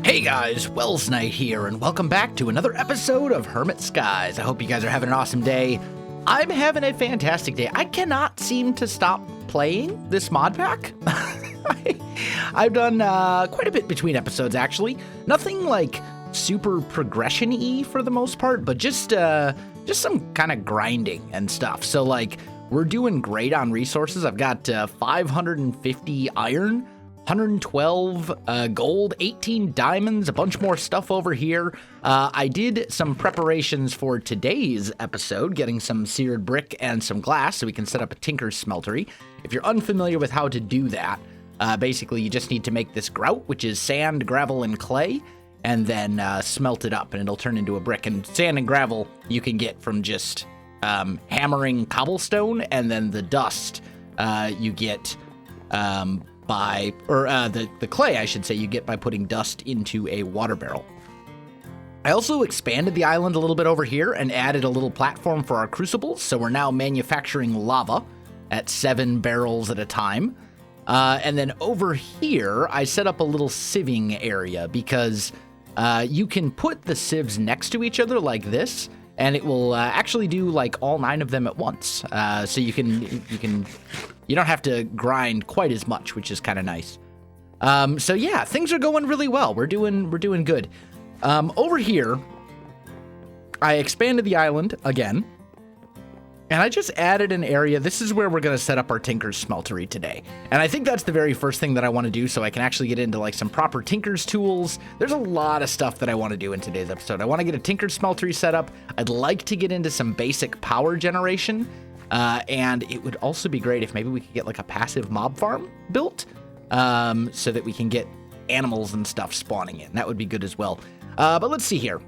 Hey guys, Welsknight here, and welcome back to another episode of Hermit Skies. I hope you guys are having an awesome day. I'm having a fantastic day. I cannot seem to stop playing this mod pack. I've done quite a bit between episodes, actually. Nothing like super progression-y for the most part, but just some kind of grinding and stuff. So like, we're doing great on resources. I've got 550 iron, 112 gold, 18 diamonds, a bunch more stuff over here. I did some preparations for today's episode, getting some seared brick and some glass so we can set up a tinker's smeltery. If you're unfamiliar with how to do that, basically you just need to make this grout, which is sand, gravel, and clay, and then smelt it up and it'll turn into a brick. And sand and gravel you can get from just hammering cobblestone, and then the dust you get the clay, I should say, you get by putting dust into a water barrel. I also expanded the island a little bit over here and added a little platform for our crucibles, so we're now manufacturing lava at 7 barrels at a time. And then over here, I set up a little sieving area because you can put the sieves next to each other like this, and it will actually do like all 9 of them at once. So you don't have to grind quite as much, which is kind of nice. So yeah, things are going really well. We're doing good. Over here, I expanded the island again, and I just added an area. This is where we're going to set up our tinker's smeltery today. And I think that's the very first thing that I want to do, so I can actually get into like some proper tinker's tools. There's a lot of stuff that I want to do in today's episode. I want to get a tinker's smeltery set up. I'd like to get into some basic power generation. And it would also be great if maybe we could get like a passive mob farm built, so that we can get animals and stuff spawning in. That would be good as well. But let's see here.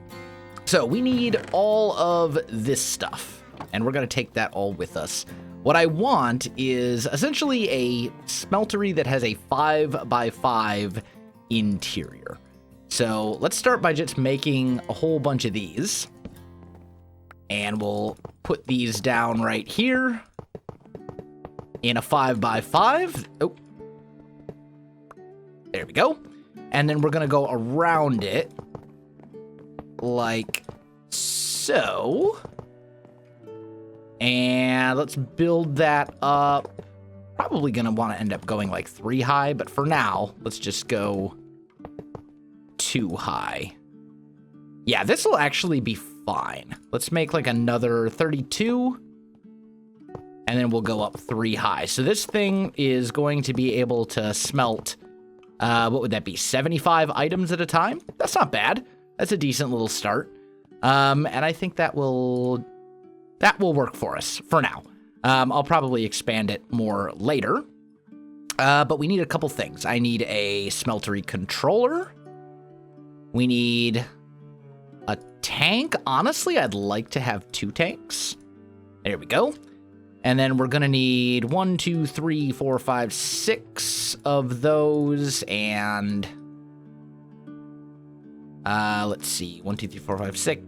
So we need all of this stuff, and we're going to take that all with us. What I want is essentially a smeltery that has a 5x5 interior. So let's start by just making a whole bunch of these. And we'll put these down right here in a 5x5. Oh, there we go. And then we're going to go around it like so. And let's build that up. Probably going to want to end up going like 3 high, but for now, let's just go 2 high. Yeah, this will actually be fine. Let's make like another 32, and then we'll go up 3 high. So this thing is going to be able to smelt, what would that be, 75 items at a time? That's not bad. That's a decent little start. And I think that will work for us for now. I'll probably expand it more later. But we need a couple things. I need a smeltery controller. We need a tank. Honestly, I'd like to have 2 tanks. There we go. And then we're going to need 1, 2, 3, 4, 5, 6 of those. And let's see. 1, 2, 3, 4, 5, 6.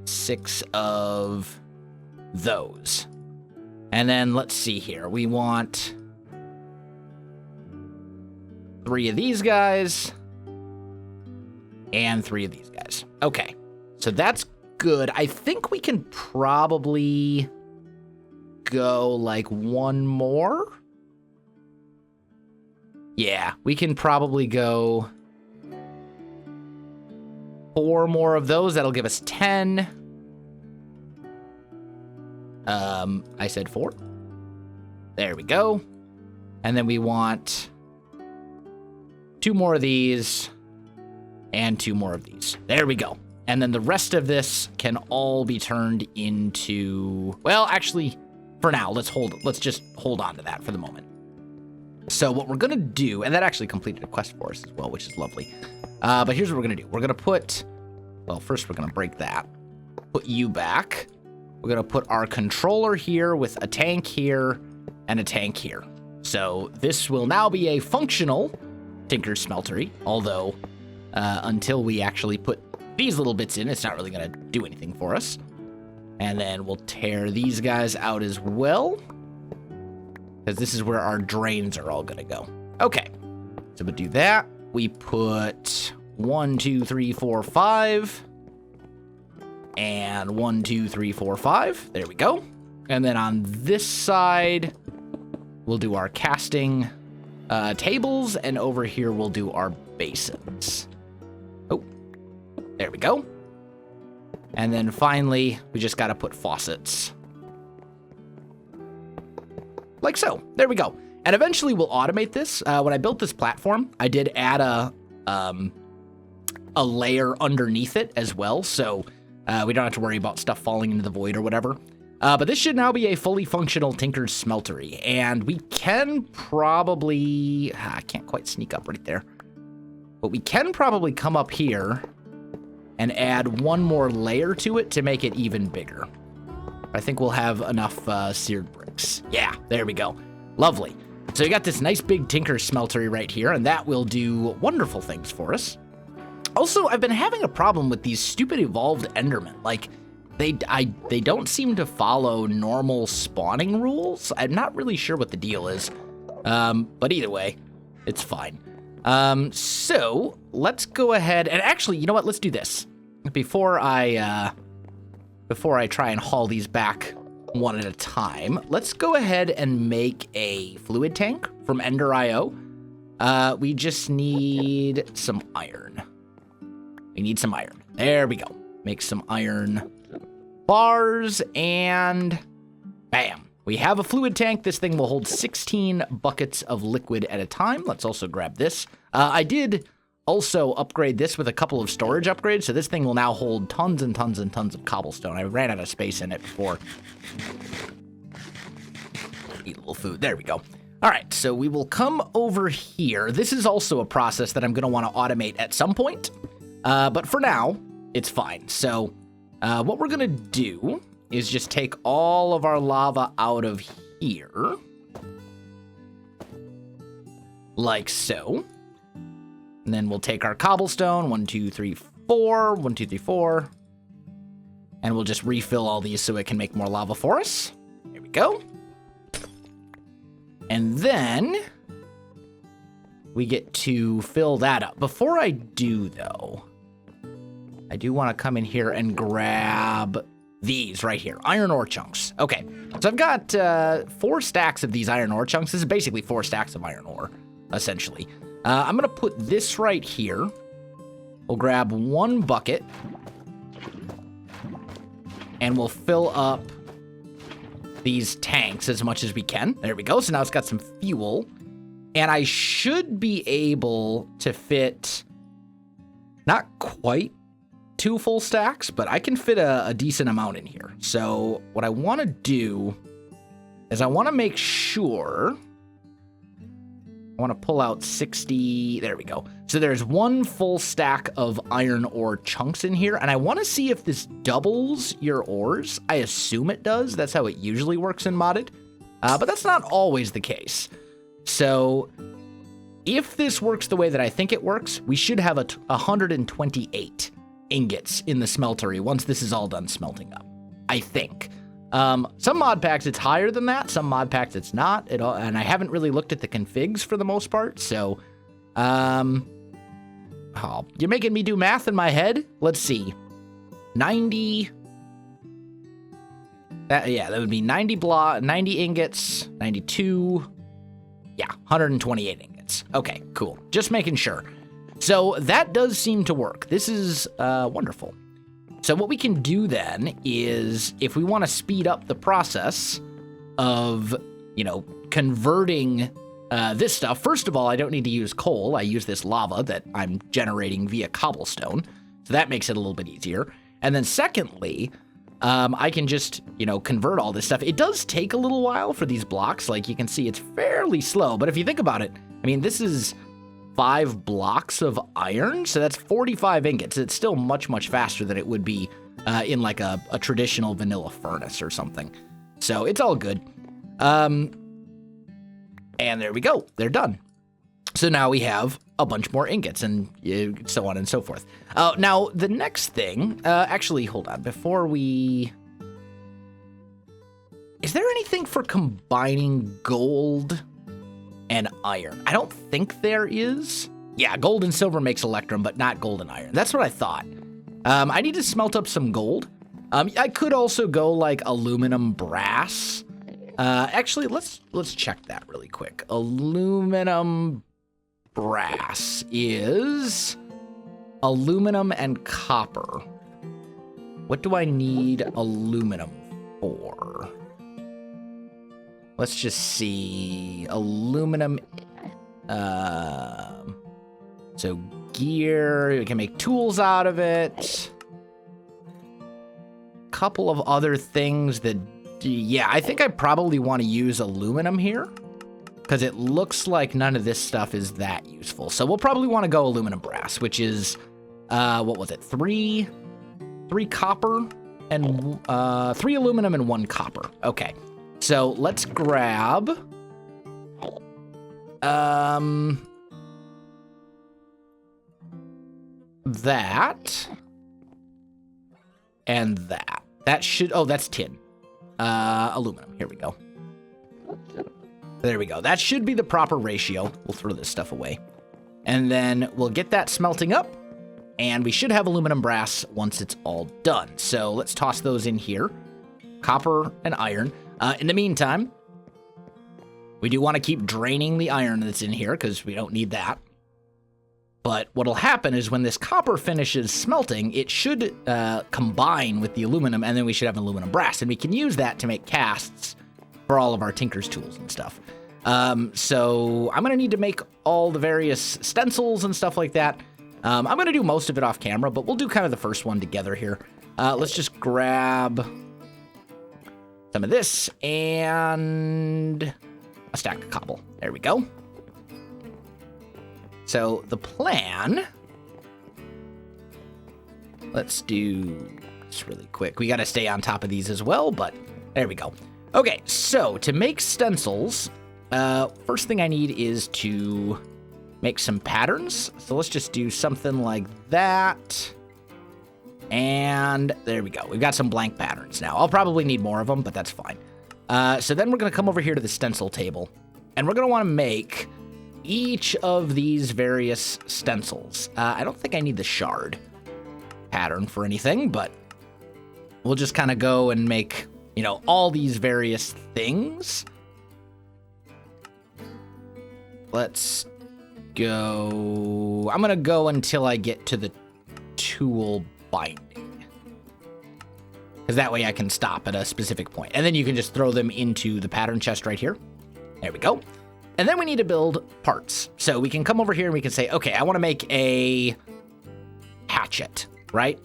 6 of those. And then let's see here. We want 3 of these guys. And 3 of these guys. Okay, so that's good. I think we can probably go like 1 more. Yeah, we can probably go 4 more of those. That'll give us 10. I said 4. There we go. And then we want 2 more of these. And 2 more of these. There we go. And then the rest of this can all be turned into, well, actually, for now, let's just hold on to that for the moment. So what we're going to do, and that actually completed a quest for us as well, which is lovely. But here's what we're going to do. We're going to put, well, first we're going to break that. Put you back. We're going to put our controller here with a tank here and a tank here. So this will now be a functional tinker's smeltery, although until we actually put these little bits in, it's not really going to do anything for us. And then we'll tear these guys out as well, because this is where our drains are all going to go. Okay, So we'll do that. We put 1, 2, 3, 4, 5. And 1, 2, 3, 4, 5. There we go. And then on this side, we'll do our casting tables. And over here, we'll do our basins. Oh, there we go. And then finally, we just got to put faucets. Like so. There we go. And eventually we'll automate this. When I built this platform, I did add a layer underneath it as well. So we don't have to worry about stuff falling into the void or whatever. But this should now be a fully functional Tinker's Smeltery. And we can probably... I can't quite sneak up right there. But we can probably come up here and add one more layer to it to make it even bigger. I think we'll have enough seared bricks. Yeah, there we go. Lovely. So you got this nice big Tinker's Smeltery right here, and that will do wonderful things for us. Also, I've been having a problem with these stupid evolved Endermen. Like, they don't seem to follow normal spawning rules. I'm not really sure what the deal is. But either way, it's fine. So let's go ahead and actually, you know what? Let's do this. Before I try and haul these back one at a time, let's go ahead and make a fluid tank from Ender.io. We just need some iron. We need some iron. There we go. Make some iron bars and bam. We have a fluid tank. This thing will hold 16 buckets of liquid at a time. Let's also grab this. I did also upgrade this with a couple of storage upgrades, so this thing will now hold tons and tons and tons of cobblestone. I ran out of space in it before. Eat a little food. There we go. All right, so we will come over here. This is also a process that I'm going to want to automate at some point, but for now, it's fine. So what we're going to do is just take all of our lava out of here, like so. And then we'll take our cobblestone, 1, 2, 3, 4, 1, 2, 3, 4. And we'll just refill all these so it can make more lava for us. There we go. And then we get to fill that up. Before I do, though, I do want to come in here and grab these right here, iron ore chunks. Okay, so I've got 4 stacks of these iron ore chunks. This is basically 4 stacks of iron ore, essentially. I'm going to put this right here. We'll grab 1 bucket. And we'll fill up these tanks as much as we can. There we go. So now it's got some fuel. And I should be able to fit not quite 2 full stacks, but I can fit a decent amount in here. So what I want to do is I want to make sure... I want to pull out 60. There we go. So there's 1 full stack of iron ore chunks in here. And I want to see if this doubles your ores. I assume it does. That's how it usually works in modded. But that's not always the case. So if this works the way that I think it works, we should have 128 ingots in the smeltery once this is all done smelting up, I think. Some mod packs it's higher than that, some mod packs it's not, and I haven't really looked at the configs for the most part, so, oh, you're making me do math in my head? Let's see, 90, that would be 90 ingots, 92, yeah, 128 ingots, okay, cool, just making sure. So that does seem to work. This is, wonderful. So what we can do then is, if we want to speed up the process of, you know, converting this stuff, first of all, I don't need to use coal. I use this lava that I'm generating via cobblestone. So that makes it a little bit easier. And then secondly, I can just, you know, convert all this stuff. It does take a little while for these blocks. Like you can see, it's fairly slow. But if you think about it, I mean, this is 5 blocks of iron, so that's 45 ingots. It's still much, much faster than it would be in like a traditional vanilla furnace or something. So it's all good. And there we go. They're done. So now we have a bunch more ingots and so on and so forth. Now, the next thing, actually, hold on. Before we... Is there anything for combining gold and iron. I don't think there is. Yeah, gold and silver makes electrum, but not gold and iron. That's what I thought. I need to smelt up some gold. I could also go like aluminum brass. Actually, let's check that really quick. Aluminum brass is aluminum and copper. What do I need aluminum for? Let's just see. Aluminum. So gear, we can make tools out of it. Couple of other things that, yeah, I think I probably want to use aluminum here because it looks like none of this stuff is that useful. So we'll probably want to go aluminum brass, which is, what was it? Three copper and 3 aluminum and 1 copper. Okay. So let's grab, that and that. That should, oh, that's tin. Aluminum. Here we go. There we go. That should be the proper ratio. We'll throw this stuff away. And then we'll get that smelting up. And we should have aluminum brass once it's all done. So let's toss those in here. Copper and iron. In the meantime, we do want to keep draining the iron that's in here because we don't need that. But what'll happen is when this copper finishes smelting, it should combine with the aluminum, and then we should have aluminum brass. And we can use that to make casts for all of our tinker's tools and stuff. So I'm going to need to make all the various stencils and stuff like that. I'm going to do most of it off camera, but we'll do kind of the first one together here. Let's just grab some of this and a stack of cobble. There we go. So the plan, let's do this really quick. We got to stay on top of these as well, but there we go. Okay, so to make stencils, first thing I need is to make some patterns. So let's just do something like that. And there we go. We've got some blank patterns now. I'll probably need more of them, but that's fine. So then we're going to come over here to the stencil table, and we're going to want to make each of these various stencils. I don't think I need the shard pattern for anything, but we'll just kind of go and make, you know, all these various things. Let's go. I'm going to go until I get to the tool binding, because that way I can stop at a specific point. And then you can just throw them into the pattern chest right here. There we go. And then we need to build parts. So we can come over here and we can say, okay, I want to make a hatchet, right?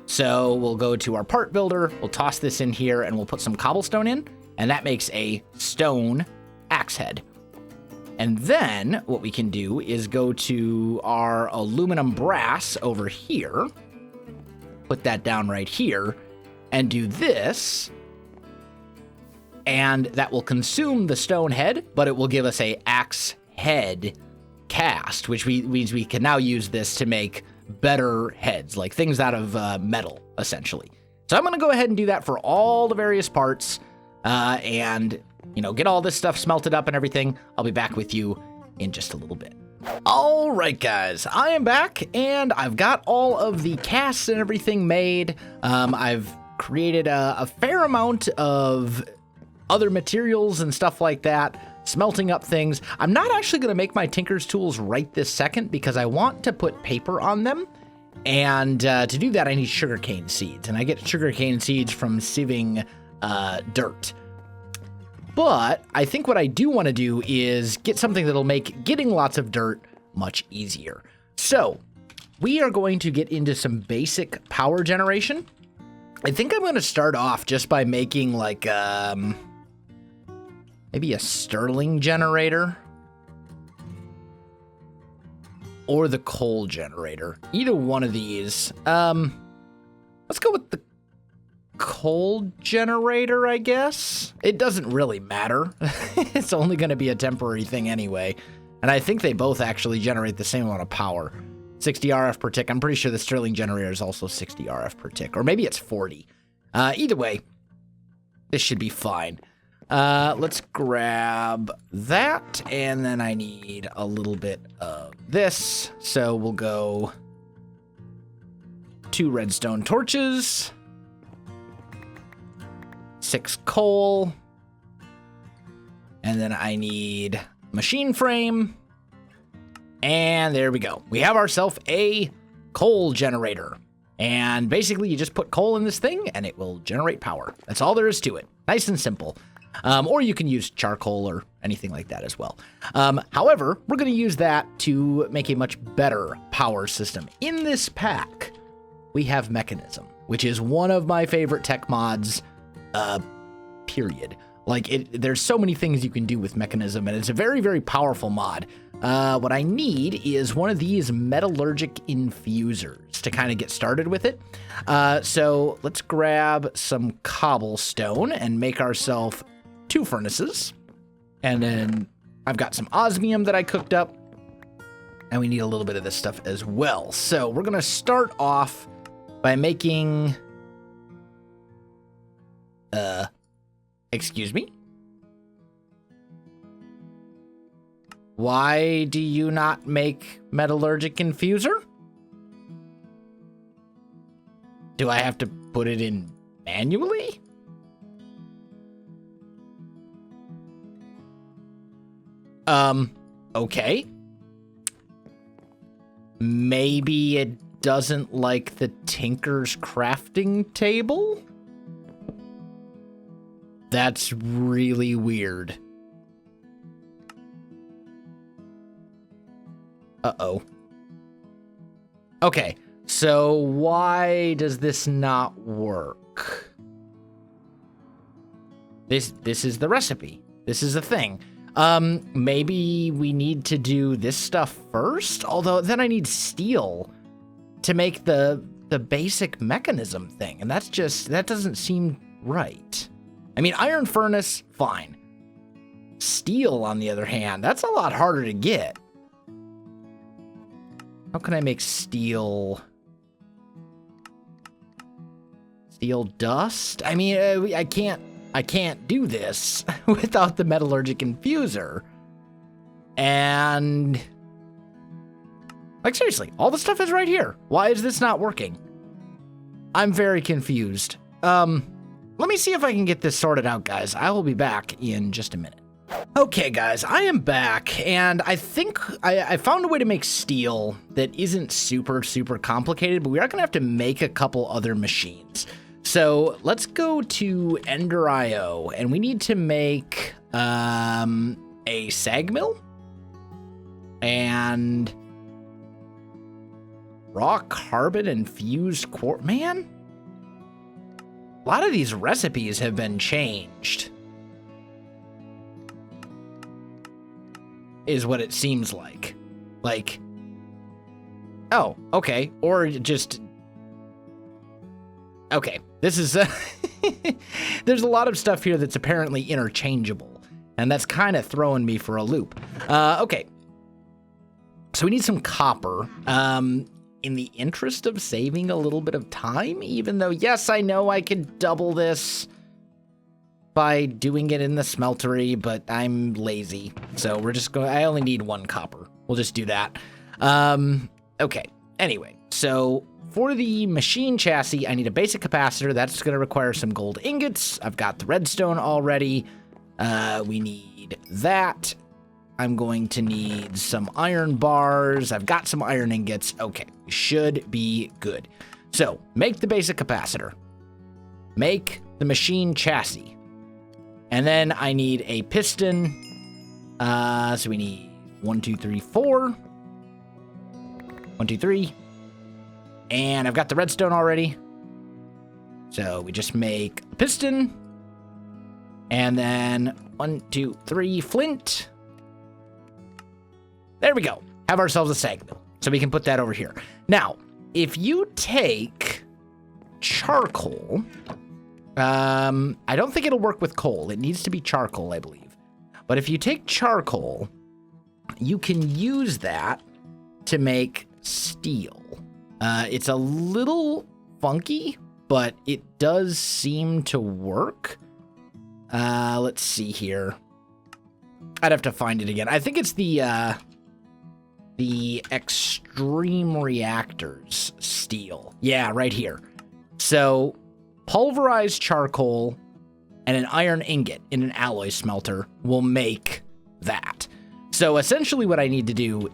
So we'll go to our part builder, we'll toss this in here, and we'll put some cobblestone in, and that makes a stone axe head. And then what we can do is go to our aluminum brass over here, put that down right here, and do this. And that will consume the stone head, but it will give us a axe head cast, which means we can now use this to make better heads, like things out of metal, essentially. So I'm going to go ahead and do that for all the various parts, and, you know, get all this stuff smelted up and everything. I'll be back with you in just a little bit. All right, guys, I am back, and I've got all of the casts and everything made. I've created a fair amount of other materials and stuff like that, smelting up things. I'm not actually going to make my tinker's tools right this second because I want to put paper on them. And to do that, I need sugarcane seeds. And I get sugarcane seeds from sieving dirt. But I think what I do want to do is get something that'll make getting lots of dirt much easier. So we are going to get into some basic power generation. I think I'm going to start off just by making like maybe a Stirling generator or the coal generator. Either one of these. Let's go with the coal generator, I guess. It doesn't really matter. It's only going to be a temporary thing anyway. And I think they both actually generate the same amount of power. 60 RF per tick. I'm pretty sure the Stirling generator is also 60 RF per tick. Or maybe it's 40. Either way, this should be fine. Let's grab that, and then I need a little bit of this. So we'll go 2 redstone torches, 6 coal, and then I need machine frame, and there we go. We have ourselves a coal generator, and basically you just put coal in this thing and it will generate power. That's all there is to it. Nice and simple. Or you can use charcoal or anything like that as well. However, we're going to use that to make a much better power system. In this pack, we have Mechanism, which is one of my favorite tech mods, period. Like, there's so many things you can do with Mechanism, and it's a very, very powerful mod. What I need is one of these metallurgic infusers to kind of get started with it. So let's grab some cobblestone and make ourselves 2 furnaces. And then I've got some osmium that I cooked up, and we need a little bit of this stuff as well. So we're going to start off by making... Excuse me? Why do you not make metallurgic infuser? Do I have to put it in manually? Okay. Maybe it doesn't like the Tinker's crafting table? That's really weird. Uh-oh. Okay, so why does this not work? This is the recipe. This is the thing. Maybe we need to do this stuff first? Although then I need steel to make the basic mechanism thing, and that doesn't seem right. I mean, iron furnace, fine. Steel, on the other hand, that's a lot harder to get. How can I make steel? Steel dust? I mean, I can't do this without the metallurgic infuser. And like, seriously, all the stuff is right here. Why is this not working? I'm very confused. Let me see if I can get this sorted out, guys. I will be back in just a minute. Okay, guys, I am back, and I think I found a way to make steel that isn't super, super complicated, but we are going to have to make a couple other machines. So let's go to Ender.io, and we need to make a sag mill and raw carbon infused quartz. Man, a lot of these recipes have been changed, is what it seems like. Like, oh, okay. Or just, okay. This is, there's a lot of stuff here that's apparently interchangeable, and that's kind of throwing me for a loop. Okay. So we need some copper. In the interest of saving a little bit of time, even though, yes, I know I could double this by doing it in the smeltery, but I'm lazy. So we're just going, I only need 1 copper. We'll just do that. Okay. Anyway, so for the machine chassis, I need a basic capacitor. That's going to require some gold ingots. I've got the redstone already. We need that. I'm going to need some iron bars. I've got some iron ingots. Okay, should be good. So, make the basic capacitor. Make the machine chassis. And then I need a piston. So we need 1, 2, 3, 4. 1, 2, 3. And I've got the redstone already. So we just make a piston. And then 1, 2, 3, flint. There we go. Have ourselves a sag mill. So we can put that over here. Now, if you take charcoal, I don't think it'll work with coal. It needs to be charcoal, I believe. But if you take charcoal, you can use that to make steel. It's a little funky, but it does seem to work. Let's see here. I'd have to find it again. I think it's the extreme reactors steel. Yeah, right here. So pulverized charcoal and an iron ingot in an alloy smelter will make that. So essentially what I need to do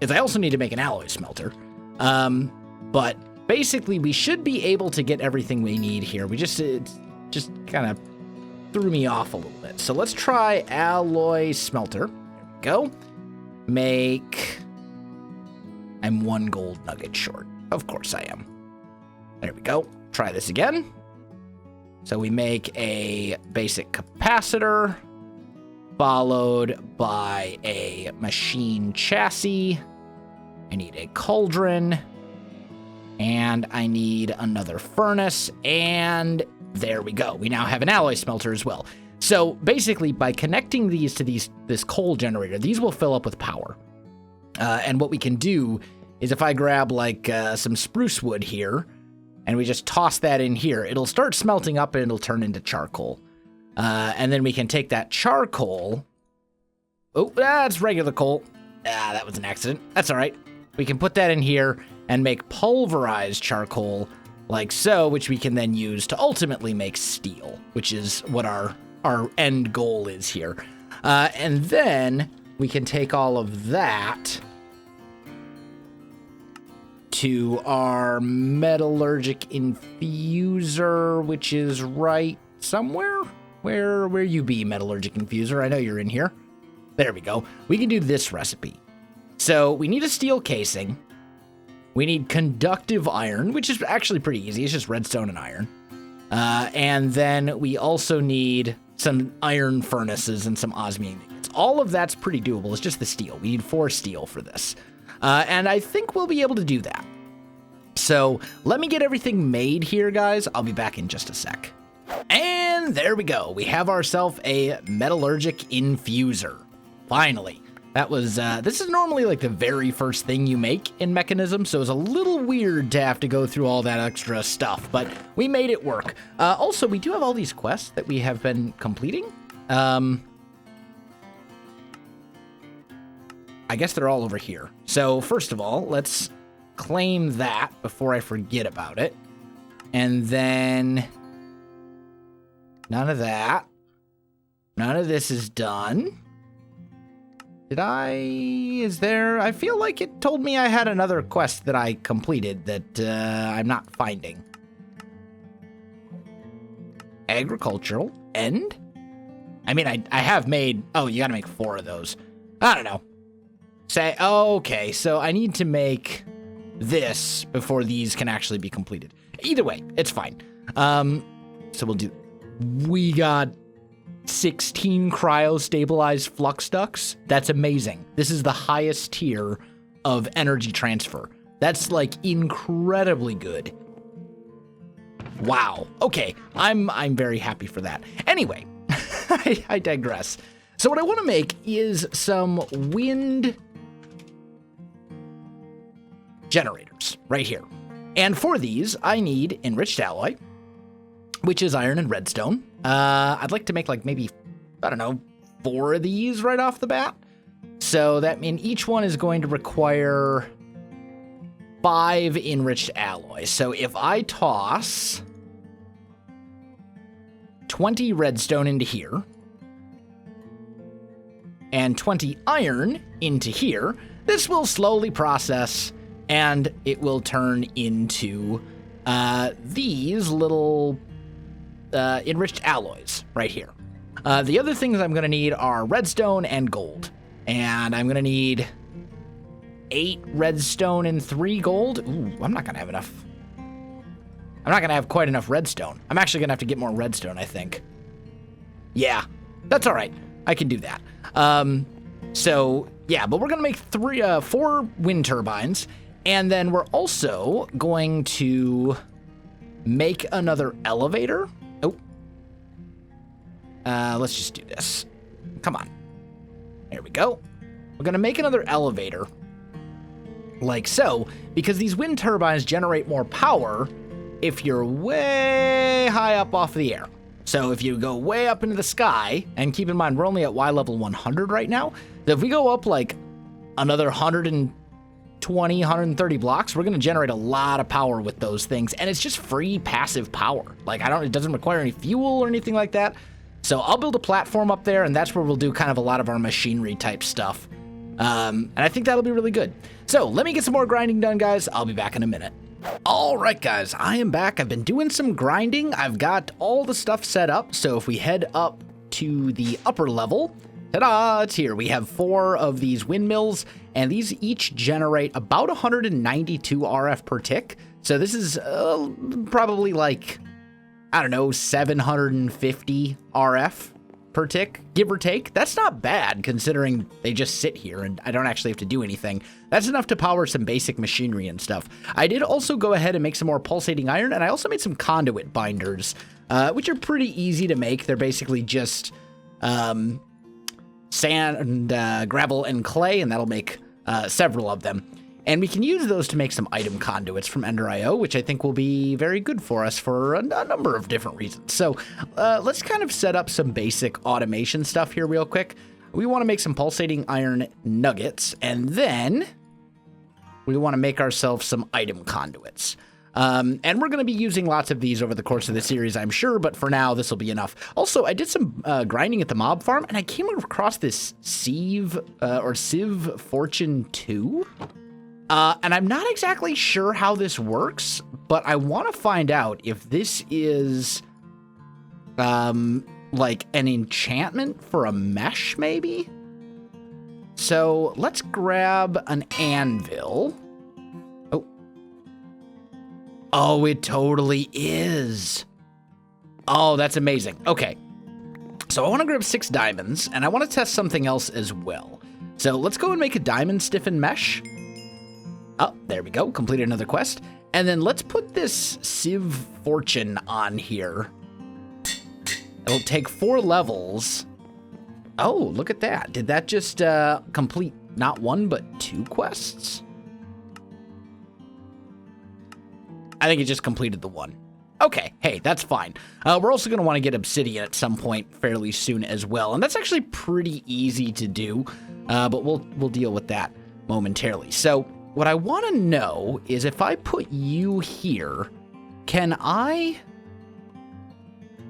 is I also need to make an alloy smelter. But basically we should be able to get everything we need here. We just kind of threw me off a little bit. So let's try alloy smelter. There we go. Make... I'm 1 gold nugget short. Of course I am. There we go. Try this again. So we make a basic capacitor, followed by a machine chassis. I need a cauldron, and I need another furnace, and there we go. We now have an alloy smelter as well. So basically, by connecting these to this coal generator, these will fill up with power. And what we can do is if I grab like some spruce wood here, and we just toss that in here, it'll start smelting up and it'll turn into charcoal. And then we can take that charcoal. Oh, that's regular coal. That was an accident. That's all right. We can put that in here and make pulverized charcoal like so, which we can then use to ultimately make steel, which is what our end goal is here. And then we can take all of that to our metallurgic infuser, which is right somewhere. Where you be, metallurgic infuser? I know you're in here. There we go. We can do this recipe. So we need a steel casing. We need conductive iron, which is actually pretty easy. It's just redstone and iron. And then we also need some iron furnaces and some osmium ingots. All of that's pretty doable. It's just the steel. We need 4 steel for this. And I think we'll be able to do that. So let me get everything made here, guys. I'll be back in just a sec. And there we go. We have ourselves a metallurgic infuser. Finally. That was, this is normally like the very first thing you make in Mechanism, so it's a little weird to have to go through all that extra stuff, but we made it work. Also, we do have all these quests that we have been completing. I guess they're all over here. So first of all, let's claim that before I forget about it. And then none of that. None of this is done. I feel like it told me I had another quest that I completed that I'm not finding. Agricultural end? I mean, I have made, oh, you gotta make 4 of those. I don't know. Okay, so I need to make this before these can actually be completed. Either way, it's fine. So we got 16 cryo-stabilized flux ducts. That's amazing. This is the highest tier of energy transfer. That's like incredibly good. Wow. Okay, I'm very happy for that. Anyway, I digress. So what I want to make is some wind generators right here. And for these, I need enriched alloy, which is iron and redstone. I'd like to make like maybe, I don't know, 4 of these right off the bat. So that means each one is going to require 5 enriched alloy. So if I toss 20 redstone into here and 20 iron into here, this will slowly process and it will turn into these little enriched alloys right here. The other things I'm going to need are redstone and gold. And I'm going to need 8 redstone and 3 gold. Ooh, I'm not going to have enough. I'm not going to have quite enough redstone. I'm actually going to have to get more redstone, I think. Yeah, that's all right. I can do that. So, yeah, but we're going to make 4 wind turbines. And then we're also going to make another elevator. Let's just do this. Come on. There we go. We're going to make another elevator like so, because these wind turbines generate more power if you're way high up off the air. So if you go way up into the sky, and keep in mind, we're only at Y level 100 right now. So if we go up like another 120, 130 blocks, we're going to generate a lot of power with those things. And it's just free passive power. Like it doesn't require any fuel or anything like that. So I'll build a platform up there, and that's where we'll do kind of a lot of our machinery type stuff. And I think that'll be really good. So let me get some more grinding done, guys. I'll be back in a minute. All right, guys, I am back. I've been doing some grinding. I've got all the stuff set up. So if we head up to the upper level, ta-da, it's here. We have 4 of these windmills, and these each generate about 192 RF per tick. So this is probably like, I don't know, 750 RF per tick, give or take. That's not bad considering they just sit here and I don't actually have to do anything. That's enough to power some basic machinery and stuff. I did also go ahead and make some more pulsating iron, and I also made some conduit binders, which are pretty easy to make. They're basically just sand and gravel and clay, and that'll make several of them. And we can use those to make some item conduits from Ender.io, which I think will be very good for us for a number of different reasons. So let's kind of set up some basic automation stuff here real quick. We want to make some pulsating iron nuggets, and then we want to make ourselves some item conduits. And we're going to be using lots of these over the course of the series, I'm sure, but for now, this will be enough. Also, I did some grinding at the mob farm, and I came across this Civ Fortune 2. And I'm not exactly sure how this works, but I want to find out if this is, like an enchantment for a mesh, maybe? So let's grab an anvil. Oh, it totally is. Oh, that's amazing. Okay. So I want to grab 6 diamonds, and I want to test something else as well. So let's go and make a diamond stiffen mesh. Oh, there we go. Completed another quest. And then let's put this Civ Fortune on here. It'll take 4 levels. Oh, look at that. Did that just complete not 1, but 2 quests? I think it just completed the 1. Okay, hey, that's fine. We're also going to want to get obsidian at some point fairly soon as well. And that's actually pretty easy to do, but we'll deal with that momentarily. So what I want to know is if I put you here, can I...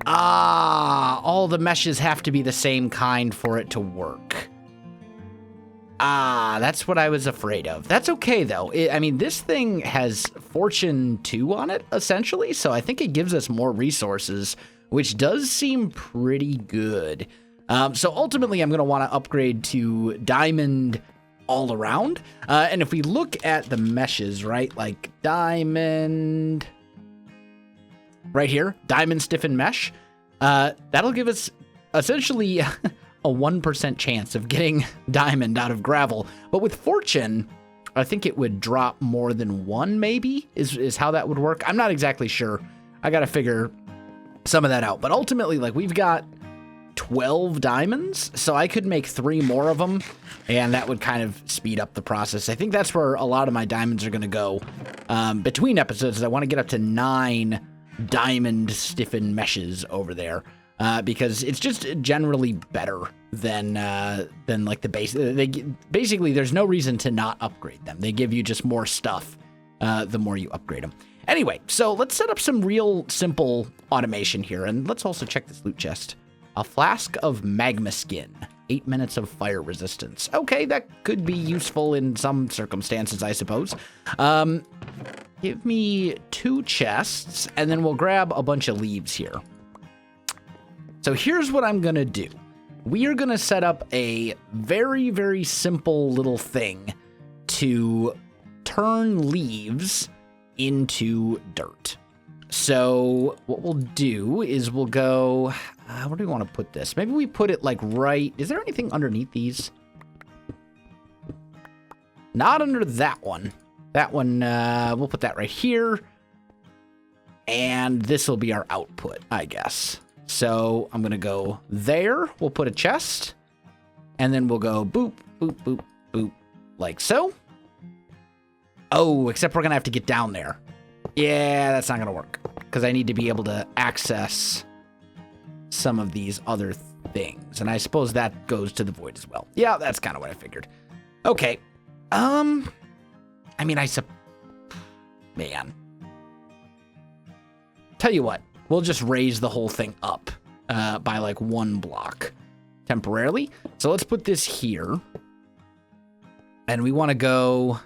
all the meshes have to be the same kind for it to work. That's what I was afraid of. That's okay, though. I mean, this thing has Fortune 2 on it, essentially, so I think it gives us more resources, which does seem pretty good. So ultimately, I'm going to want to upgrade to Diamond all around. And if we look at the meshes, right, like Diamond... right here, Diamond Stiffen Mesh, that'll give us essentially a 1% chance of getting diamond out of gravel. But with Fortune, I think it would drop more than 1, maybe, is how that would work. I'm not exactly sure. I got to figure some of that out. But ultimately, like, we've got 12 diamonds, so I could make 3 more of them, and that would kind of speed up the process. I think that's where a lot of my diamonds are going to go between episodes. I want to get up to 9 diamond stiffen meshes over there, because it's just generally better than like the base. Basically, there's no reason to not upgrade them. They give you just more stuff the more you upgrade them. Anyway, so let's set up some real simple automation here, and let's also check this loot chest. A flask of magma skin, 8 minutes of fire resistance. Okay, that could be useful in some circumstances, I suppose. Give me 2 chests, and then we'll grab a bunch of leaves here. So here's what I'm going to do. We are going to set up a very, very simple little thing to turn leaves into dirt. So what we'll do is we'll go... where do we want to put this? Maybe we put it like right... Is there anything underneath these? Not under that one. That one, we'll put that right here. And this will be our output, I guess. So I'm going to go there. We'll put a chest. And then we'll go boop, boop, boop, boop, like so. Oh, except we're going to have to get down there. Yeah, that's not going to work. Because I need to be able to access some of these other things. And I suppose that goes to the void as well. Yeah, that's kind of what I figured. Okay. I mean, man. Tell you what, we'll just raise the whole thing up by like 1 block temporarily. So let's put this here. And we want to go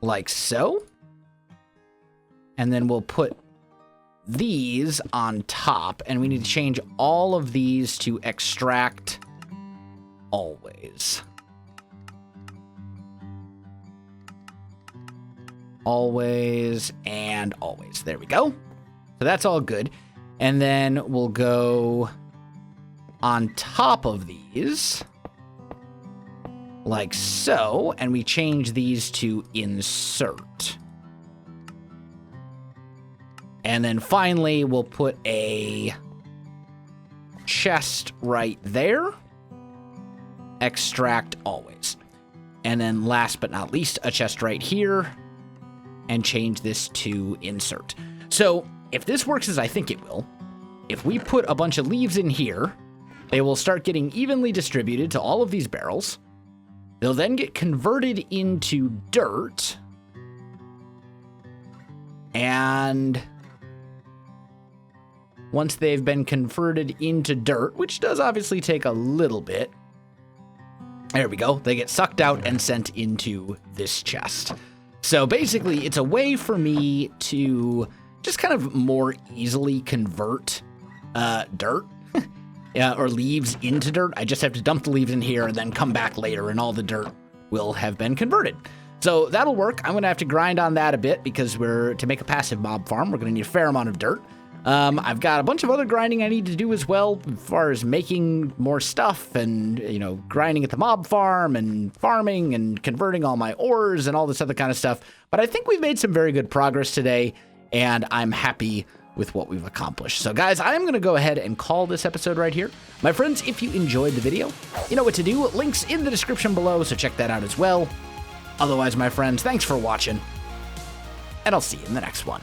like so. And then we'll put these on top. And we need to change all of these to extract always. Always and always. There we go. So that's all good. And then we'll go on top of these like so, and we change these to insert. And then finally, we'll put a chest right there. Extract always. And then last but not least, a chest right here. And change this to insert. So if this works as I think it will, if we put a bunch of leaves in here, they will start getting evenly distributed to all of these barrels. They'll then get converted into dirt. And once they've been converted into dirt, which does obviously take a little bit, there we go. They get sucked out and sent into this chest. So basically, it's a way for me to just kind of more easily convert dirt or leaves into dirt. I just have to dump the leaves in here and then come back later and all the dirt will have been converted. So that'll work. I'm going to have to grind on that a bit because to make a passive mob farm, we're going to need a fair amount of dirt. I've got a bunch of other grinding I need to do as well, as far as making more stuff and, grinding at the mob farm and farming and converting all my ores and all this other kind of stuff. But I think we've made some very good progress today, and I'm happy with what we've accomplished. So guys, I'm going to go ahead and call this episode right here. My friends, if you enjoyed the video, you know what to do. Links in the description below, so check that out as well. Otherwise, my friends, thanks for watching, and I'll see you in the next one.